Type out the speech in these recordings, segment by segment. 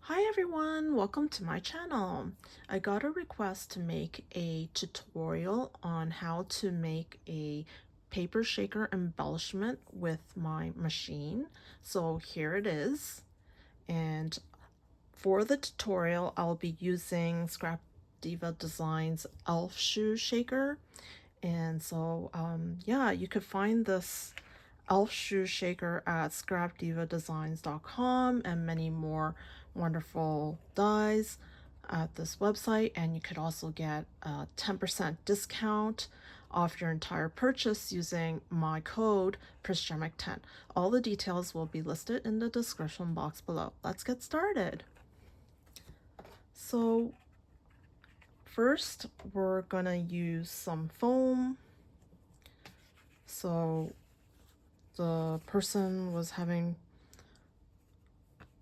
Hi everyone, welcome to my channel. I got a request to make a tutorial on how to make a paper shaker embellishment with my machine. So here it is. And for the tutorial, I'll be using Scrap Diva Designs Elfshoe shaker. And so yeah, you could find this Elfshoe shaker at scrapdivadesigns.com and many more wonderful dies at this website. And you could also get a 10% discount off your entire purchase using my code prisgemicinc. All the details will be listed in the description box below. Let's get started. So first we're gonna use some foam. So the person was having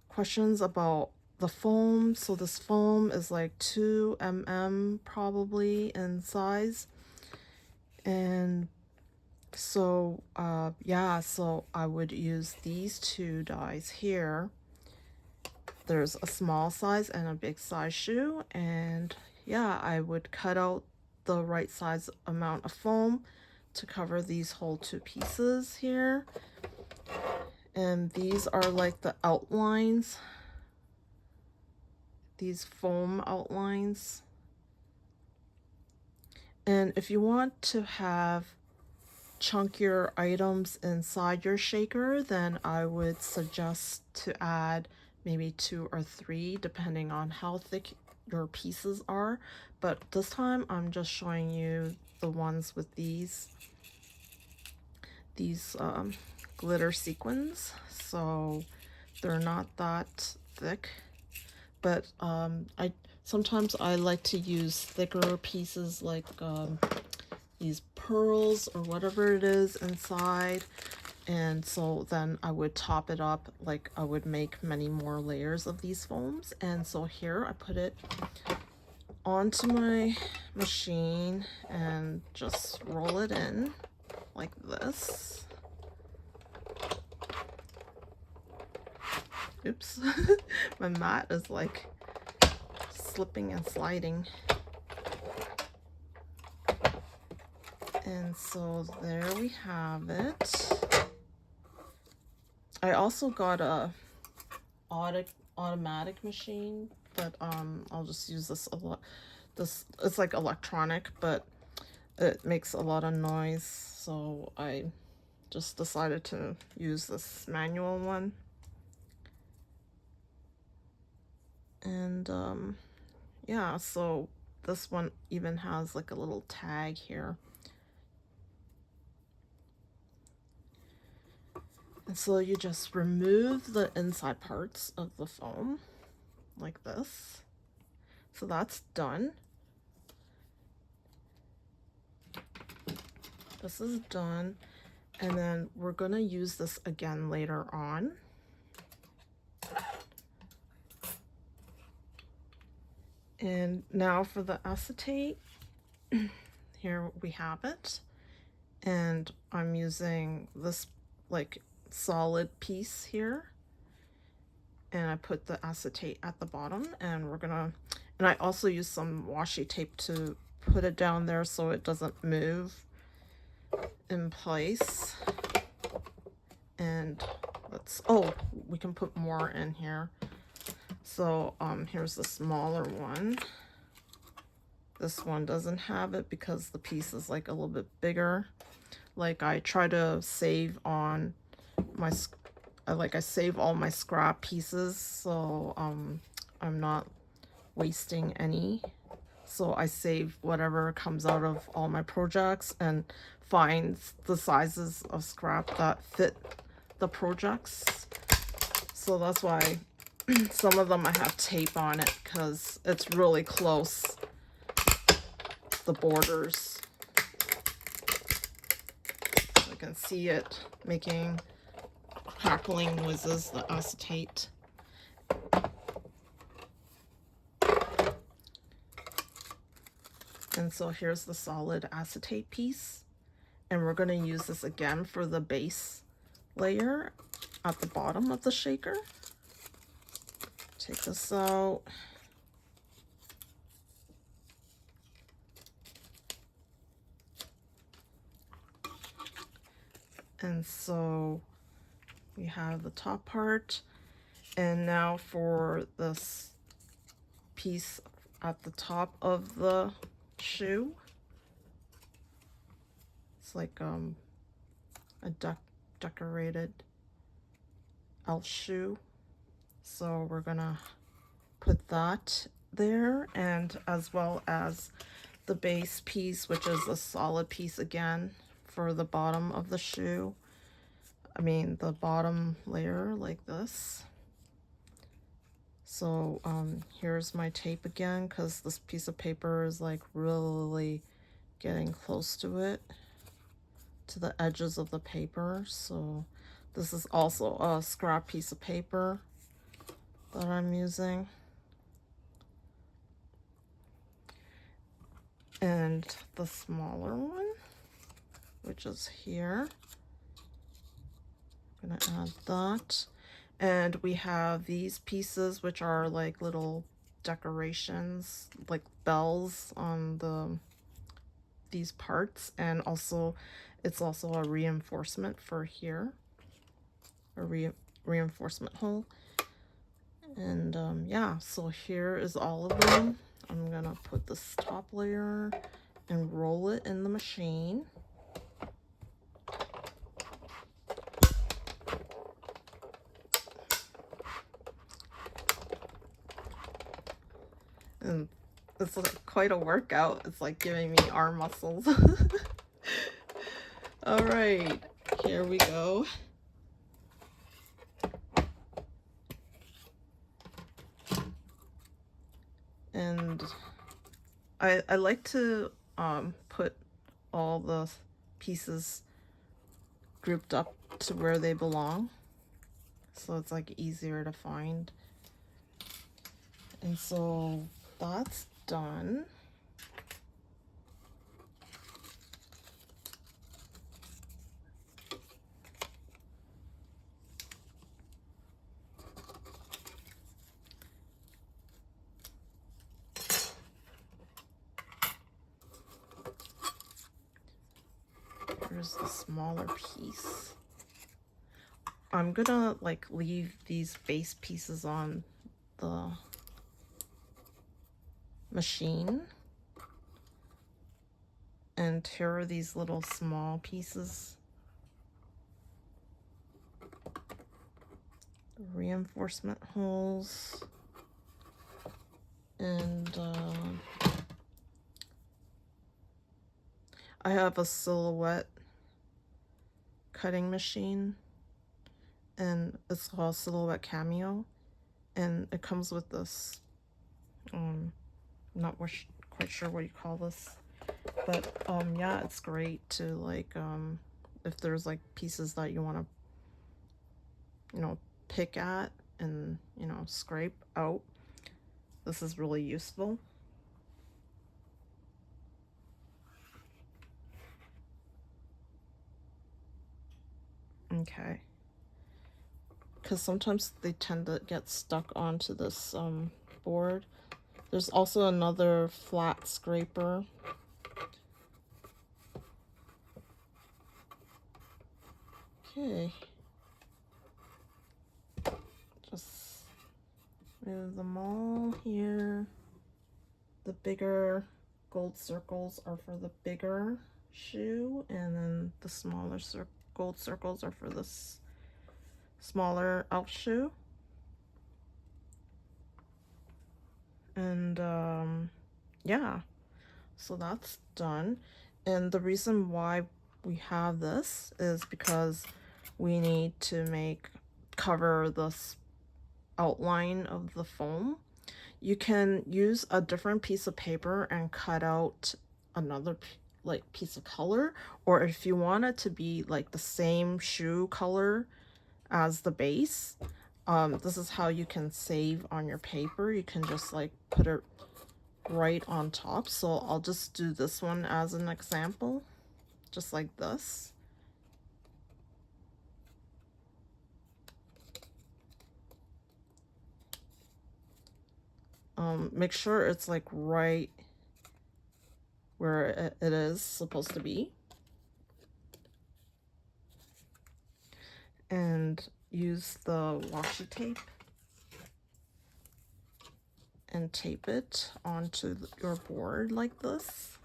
questions about the foam. So this foam is like 2 mm probably in size. And so yeah, so I would use these two dies here. There's a small size and a big size shoe, and yeah, I would cut out the right size amount of foam to cover these whole two pieces here. And these are like the outlines, these foam outlines. And if you want to have chunkier items inside your shaker, then I would suggest to add maybe 2 or 3 depending on how thick your pieces are. But this time I'm just showing you the ones with these glitter sequins, so they're not that thick. But sometimes I like to use thicker pieces like these pearls or whatever it is inside, and so then I would top it up, like I would make many more layers of these foams. And so here I put it onto my machine and just roll it in like this. Oops. My mat is like slipping and sliding. And so there we have it. I also got a automatic machine, but I'll just use this a lot. This, it's like electronic, but it makes a lot of noise, so I just decided to use this manual one. And yeah, so this one even has like a little tag here. And so you just remove the inside parts of the foam like this. So that's done. This is done. And then we're gonna use this again later on. And now for the acetate, here we have it. And I'm using this like solid piece here. And I put the acetate at the bottom, and we're gonna, and I also use some washi tape to put it down there so it doesn't move in place. And let's, oh, we can put more in here. So here's the smaller one. This one doesn't have it because the piece is like a little bit bigger. Like I try to save on my, I save all my scrap pieces, so I'm not wasting any. So I save whatever comes out of all my projects and find the sizes of scrap that fit the projects. So that's why some of them I have tape on it, because it's really close, the borders. I can see it making crackling noises, the acetate. And so here's the solid acetate piece, and we're going to use this again for the base layer at the bottom of the shaker. take this out. And so we have the top part, and now for this piece at the top of the shoe, it's like a decorated Elfshoe. So we're gonna put that there, and as well as the base piece, which is a solid piece again for the bottom of the shoe. I mean the bottom layer like this. So here's my tape again, because this piece of paper is like really getting close to it, to the edges of the paper. So this is also a scrap piece of paper that I'm using. And the smaller one, which is here, I'm gonna add that. And we have these pieces, which are like little decorations, like bells on these parts, and also it's also a reinforcement for here, a reinforcement hole. And yeah, so here is all of them. I'm gonna put this top layer and roll it in the machine. And it's like quite a workout. It's like giving me arm muscles. All right, here we go. And I like to put all the pieces grouped up to where they belong, so it's like easier to find. And so that's done. Here's the smaller piece. I'm gonna like leave these base pieces on the machine, and here are these little small pieces, reinforcement holes, and I have a silhouette cutting machine, and it's called Silhouette Cameo, and it comes with this not quite sure what you call this, but yeah, it's great to like if there's like pieces that you want to, you know, pick at and, you know, scrape out. This is really useful. Okay, because sometimes they tend to get stuck onto this board. There's also another flat scraper. Okay, just move them all here. The bigger gold circles are for the bigger shoe, and then the smaller gold circles are for this smaller Elfshoe. And yeah, so that's done. And the reason why we have this is because we need to cover this outline of the foam. You can use a different piece of paper and cut out another like piece of color, or if you want it to be like the same shoe color as the base, this is how you can save on your paper. You can just like put it right on top. So I'll just do this one as an example, just like this. Make sure it's like right where it is supposed to be. And use the washi tape and tape it onto your board like this.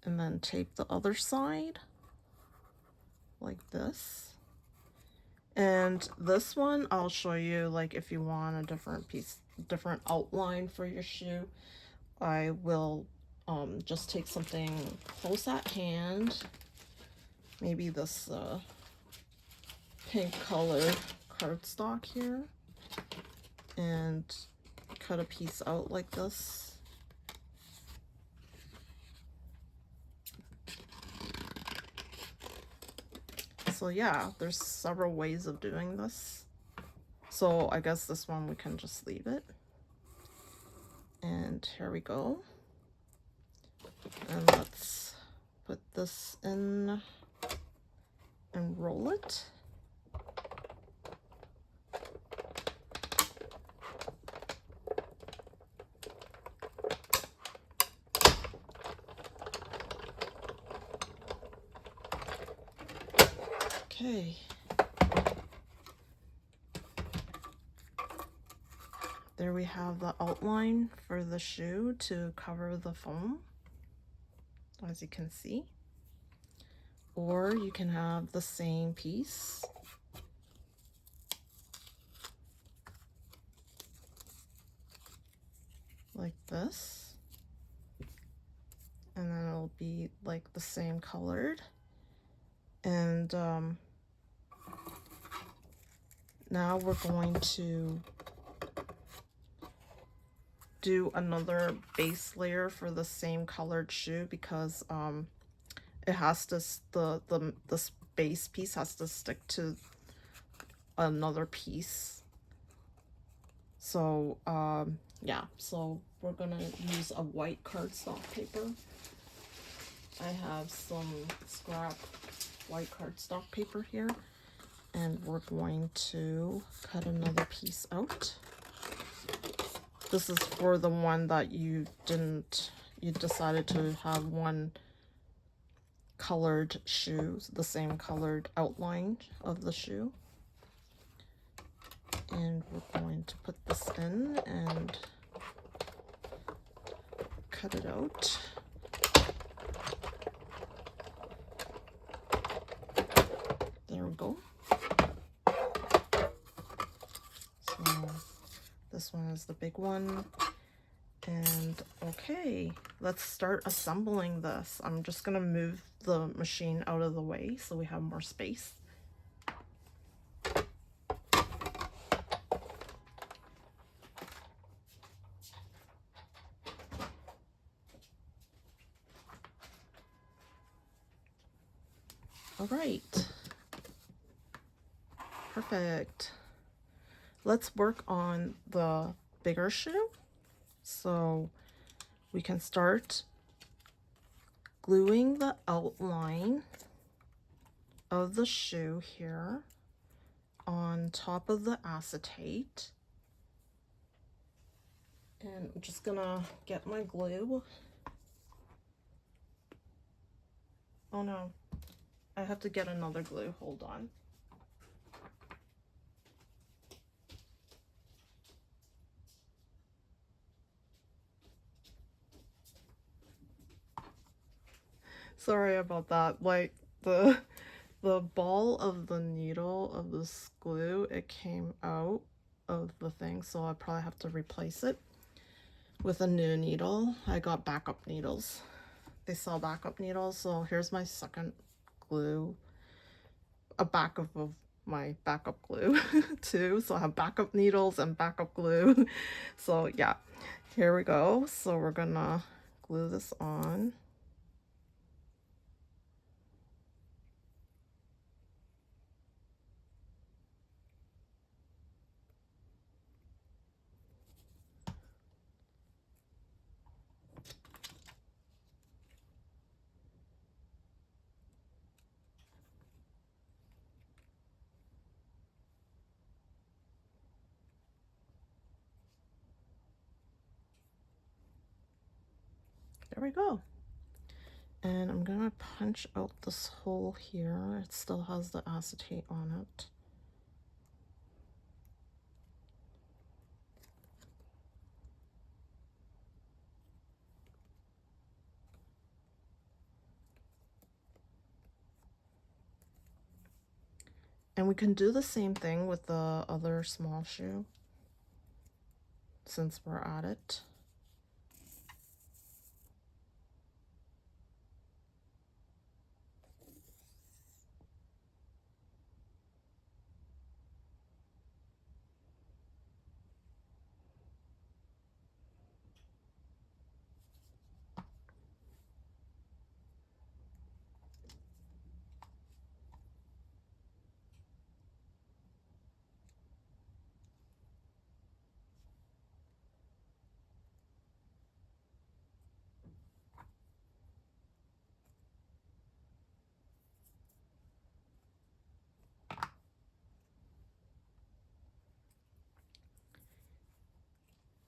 And then tape the other side like this. And this one I'll show you, like if you want a different outline for your shoe. I will just take something close at hand, maybe this pink color cardstock here, and cut a piece out like this. So yeah, there's several ways of doing this. So I guess this one we can just leave it. And here we go. And let's put this in and roll it. Okay. There we have the outline for the shoe to cover the foam, as you can see. Or you can have the same piece like this, and then it'll be like the same colored. And now we're going to do another base layer for the same colored shoe, because it has to, this base piece has to stick to another piece. So yeah, so we're gonna use a white cardstock paper. I have some scrap white cardstock paper here, and we're going to cut another piece out. This is for the one that you decided to have one colored shoe, the same colored outline of the shoe. And we're going to put this in and cut it out. There we go. So this one is the big one. And okay, let's start assembling this. I'm just gonna move the machine out of the way so we have more space. All right, perfect. Let's work on the bigger shoe. So we can start gluing the outline of the shoe here on top of the acetate. And I'm just gonna get my glue. Oh no, I have to get another glue, hold on. Sorry about that. Like the ball of the needle of this glue, it came out of the thing, so I probably have to replace it with a new needle. I got backup needles. They sell backup needles, so here's my second glue, a backup of my backup glue too. So I have backup needles and backup glue. So yeah, here we go. So we're gonna glue this on. There we go. And I'm gonna punch out this hole here. It still has the acetate on it. And we can do the same thing with the other small shoe, since we're at it.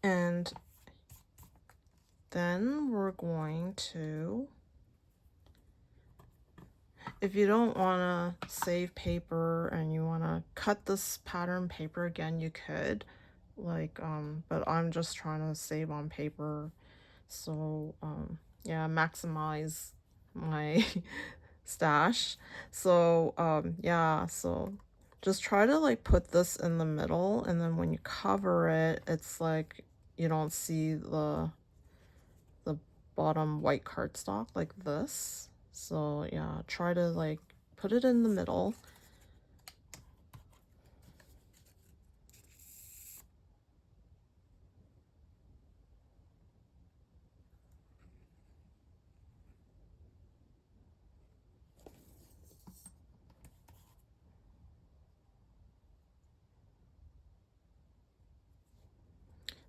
And then we're going to, if you don't want to save paper and you want to cut this pattern paper again, you could, like, but I'm just trying to save on paper. So, yeah, maximize my stash. So, yeah, so just try to like put this in the middle, and then when you cover it, it's like you don't see the bottom white cardstock like this. So yeah, try to like put it in the middle.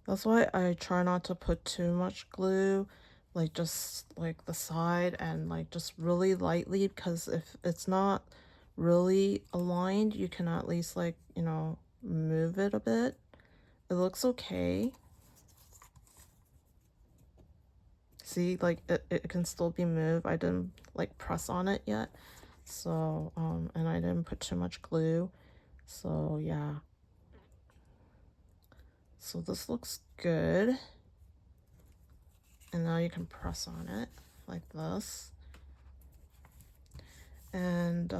That's why I try not to put too much glue, like just like the side, and like just really lightly, because if it's not really aligned, you can at least like, you know, move it a bit. It looks okay. See, like it can still be moved. I didn't like press on it yet. So, and I didn't put too much glue. So yeah. So this looks good. And now you can press on it like this. And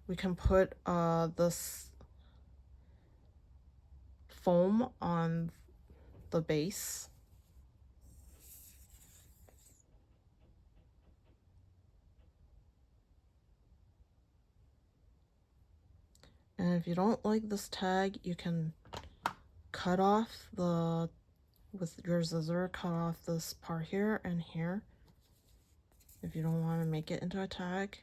we can put this foam on the base. And if you don't like this tag, you can cut off the, with your scissor, cut off this part here and here if you don't want to make it into a tag.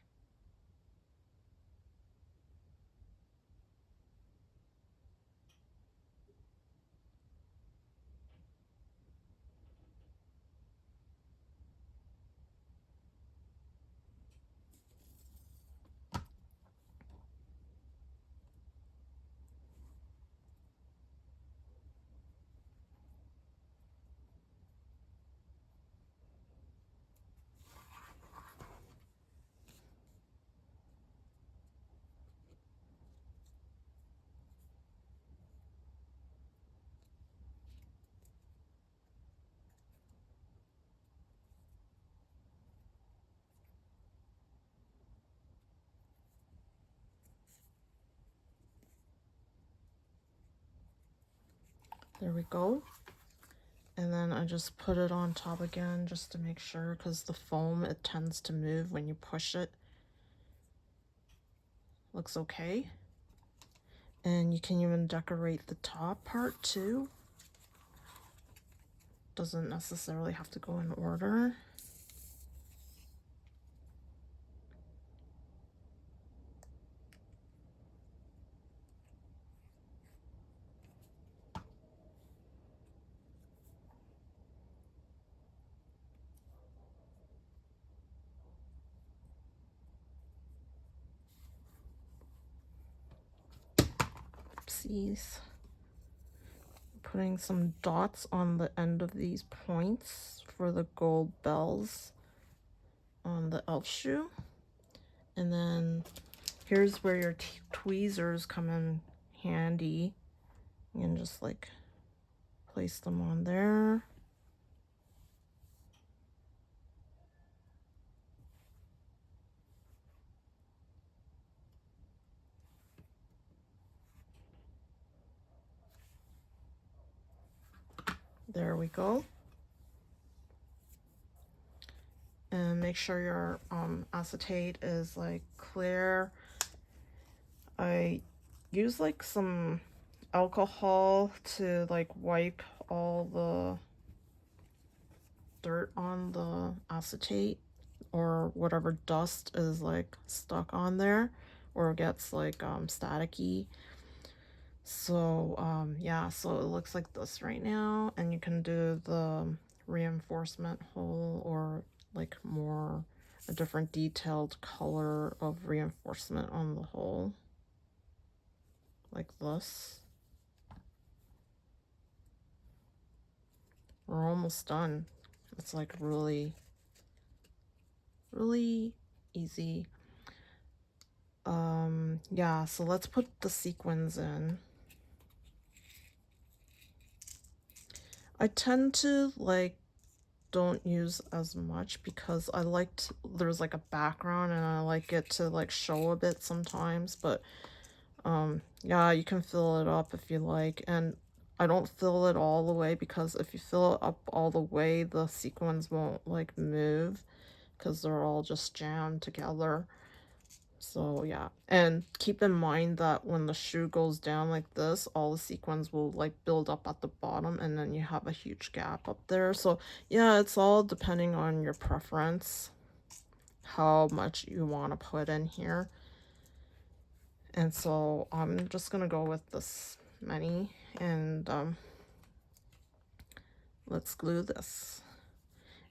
There we go. And then I just put it on top again just to make sure, because the foam, it tends to move when you push it. Looks okay. And you can even decorate the top part too. Doesn't necessarily have to go in order. Oopsies. putting some dots on the end of these points for the gold bells on the Elfshoe. And then here's where your tweezers come in handy. You can just like place them on there. There we go. And make sure your acetate is like clear. I use like some alcohol to like wipe all the dirt on the acetate or whatever dust is like stuck on there or gets like staticky. So yeah, so it looks like this right now, and you can do the reinforcement hole or like more a different detailed color of reinforcement on the hole like this. We're almost done. It's like really easy. Yeah, so let's put the sequins in. I tend to like don't use as much because I liked there's like a background and I like it to like show a bit sometimes, but yeah, you can fill it up if you like, and I don't fill it all the way because if you fill it up all the way the sequins won't like move because they're all just jammed together. So yeah, and keep in mind that when the shoe goes down like this, all the sequins will like build up at the bottom and then you have a huge gap up there. So yeah, it's all depending on your preference, how much you want to put in here. And so I'm just gonna go with this many, and let's glue this.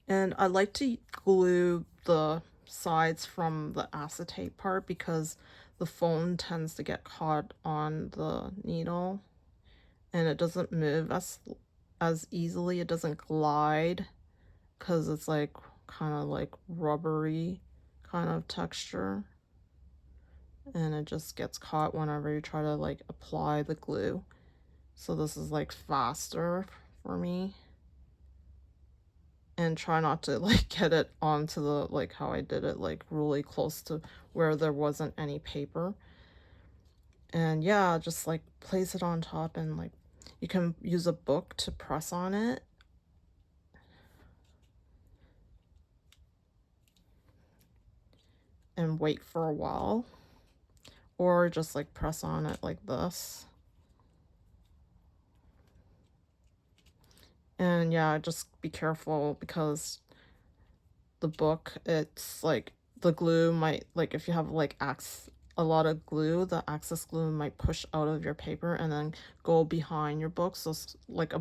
And I like to glue the sides from the acetate part because the foam tends to get caught on the needle and it doesn't move as easily. It doesn't glide because it's like kind of like rubbery kind of texture, and it just gets caught whenever you try to like apply the glue. So this is like faster for me. And try not to like get it onto the like how I did it, like really close to where there wasn't any paper. And yeah, just like place it on top, and like you can use a book to press on it. And wait for a while, or just like press on it like this. And yeah, just be careful because the book, it's like the glue might, like if you have like a lot of glue, the excess glue might push out of your paper and then go behind your book. So it's like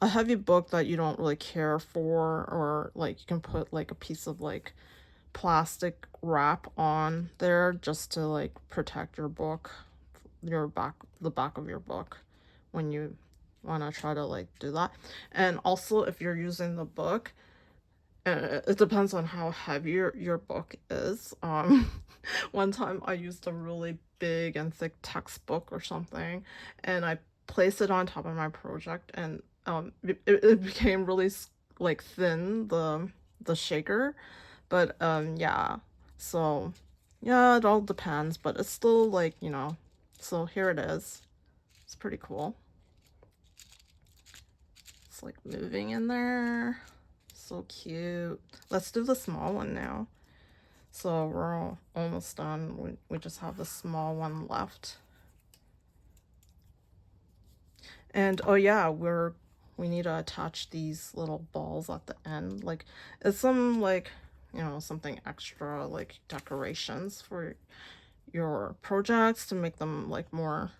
a heavy book that you don't really care for, or like you can put like a piece of like plastic wrap on there just to like protect your book, the back of your book when you want to try to like do that. And also if you're using the book, it depends on how heavy your book is. One time I used a really big and thick textbook or something, and I placed it on top of my project, and it became really like thin, the shaker. But yeah, so yeah, it all depends, but it's still like, you know. So here it is. It's pretty cool. It's like moving in there. So cute. Let's do the small one now. So we're almost done. We just have the small one left. And oh yeah, we need to attach these little balls at the end. Like it's some like, you know, something extra like decorations for your projects to make them like more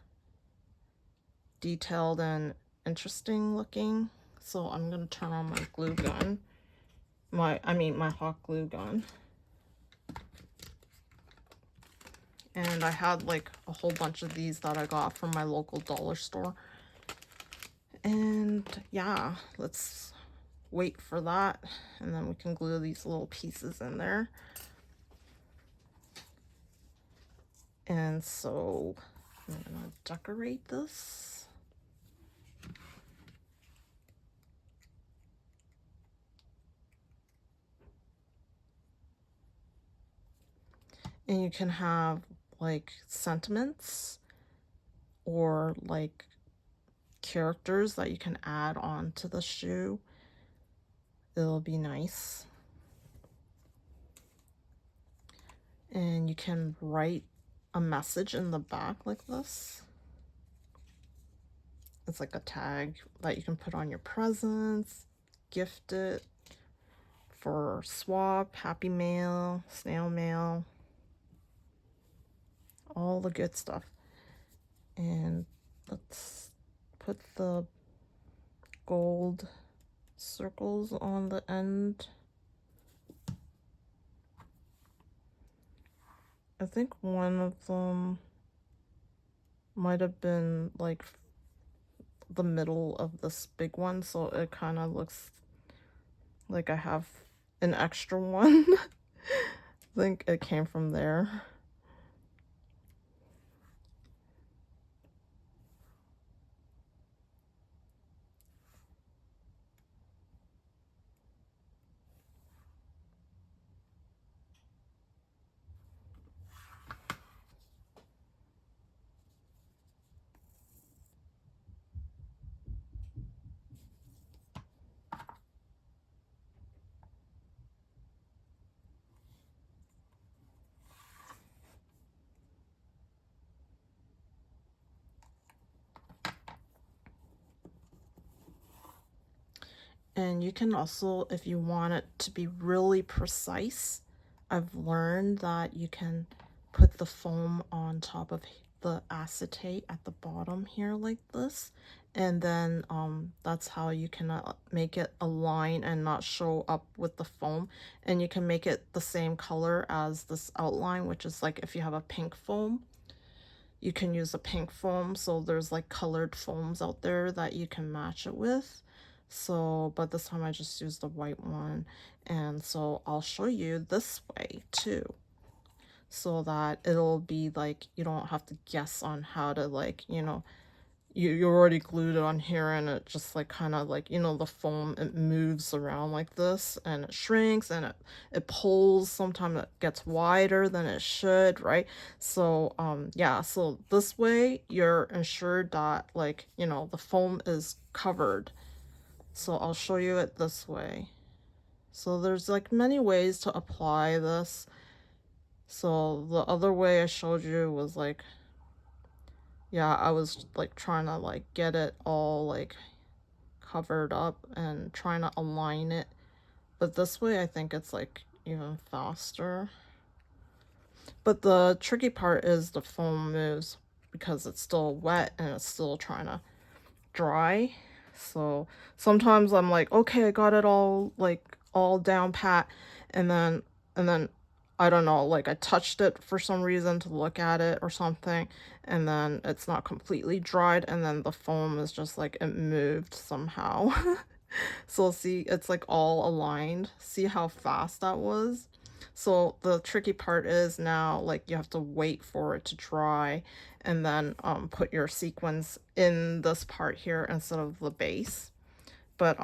detailed and interesting looking. So I'm gonna turn on my glue gun. My hot glue gun. And I had like a whole bunch of these that I got from my local dollar store. And yeah, let's wait for that, and then we can glue these little pieces in there. And so I'm gonna decorate this. And you can have like sentiments or like characters that you can add on to the shoe. It'll be nice. And you can write a message in the back like this. It's like a tag that you can put on your presents, gift it for swap, happy mail, snail mail, all the good stuff. And let's put the gold circles on the end. I think one of them might have been like the middle of this big one, so it kind of looks like I have an extra one. I think it came from there. And you can also, if you want it to be really precise, I've learned that you can put the foam on top of the acetate at the bottom here like this. And then that's how you can make it align and not show up with the foam. And you can make it the same color as this outline, which is like if you have a pink foam, you can use a pink foam. So there's like colored foams out there that you can match it with. So, but this time I just used the white one. And so I'll show you this way too, so that it'll be like, you don't have to guess on how to, like, you know, you already glued it on here, and it just like kind of like, you know, the foam, it moves around like this and it shrinks and it pulls. Sometimes it gets wider than it should, right? So yeah, so this way you're ensured that, like, you know, the foam is covered. So I'll show you it this way. So there's like many ways to apply this. So the other way I showed you was like, yeah, I was like trying to like get it all like covered up and trying to align it. But this way I think it's like even faster. But the tricky part is the foam moves because it's still wet and it's still trying to dry. So sometimes I'm like, okay, I got it all like all down pat, and then I don't know, like I touched it for some reason to look at it or something, and then it's not completely dried, and then the foam is just like it moved somehow. So see, it's like all aligned. See how fast that was? So the tricky part is now, like, you have to wait for it to dry and then put your sequins in this part here instead of the base. But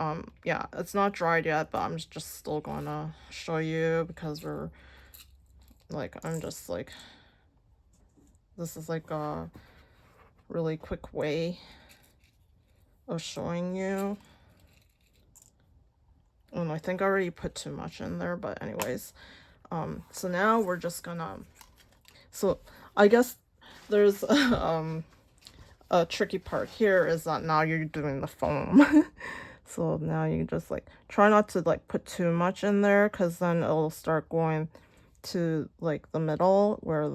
yeah, it's not dried yet, but I'm just still gonna show you because we're like, I'm just like, this is like a really quick way of showing you. And I think I already put too much in there, but anyways, so now we're just gonna, so I guess there's a tricky part here is that now you're doing the foam. So now you just like try not to like put too much in there, because then it'll start going to like the middle where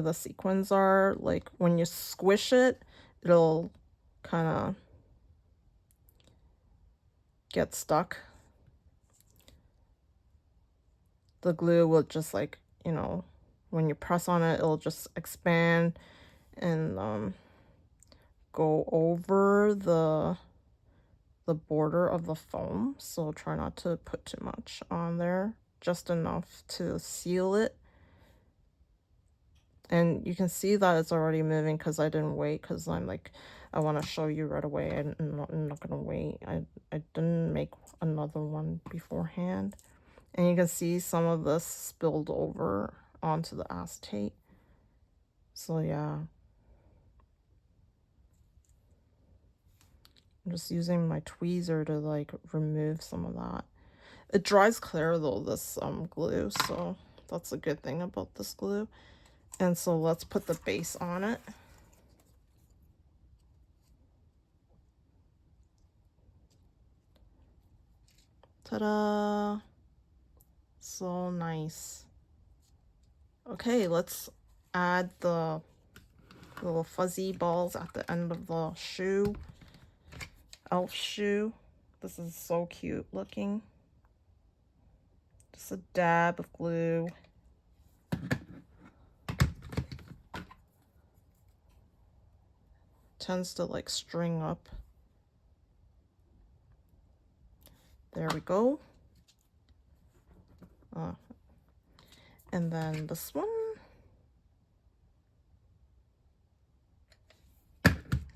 the sequins are. Like when you squish it, it'll kind of get stuck. The glue will just, like, you know, when you press on it, it'll just expand. And go over the border of the foam, so try not to put too much on there, just enough to seal it. And you can see that it's already moving because I didn't wait, because I'm like, I want to show you right away. I'm not gonna wait. I didn't make another one beforehand. And you can see some of this spilled over onto the acetate. So yeah, I'm just using my tweezer to like remove some of that. It dries clear though, this glue, so that's a good thing about this glue. And so let's put the base on it. Ta-da! So nice. Okay, let's add the little fuzzy balls at the end of the shoe. Elf shoe. This is so cute looking. Just a dab of glue. Tends to like string up. There we go. And then this one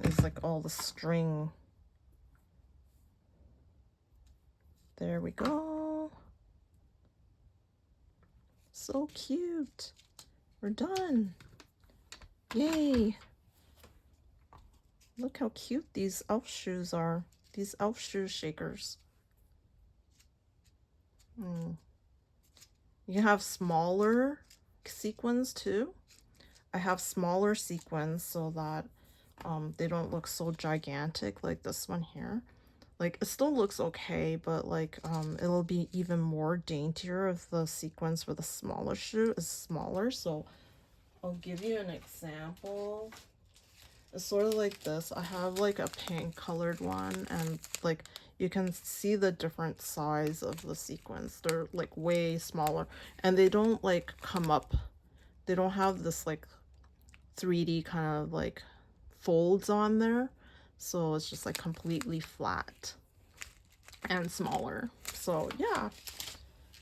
is like all the string. There we go. So cute. We're done. Yay. Look how cute these elf shoes are. These elf shoe shakers. You can have smaller sequins too. I have smaller sequins so that they don't look so gigantic like this one here. Like, it still looks okay, but like it'll be even more daintier if the sequins for the smaller shoe is smaller. So I'll give you an example. It's sort of like this. I have like a pink colored one, and like you can see the different size of the sequins. They're like way smaller, and they don't like come up. They don't have this like 3D kind of like folds on there. So it's just like completely flat and smaller. So yeah,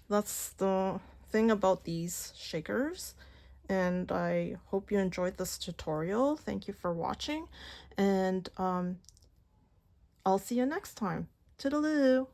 that's the thing about these shakers. And I hope you enjoyed this tutorial. Thank you for watching, and I'll see you next time. Toodaloo!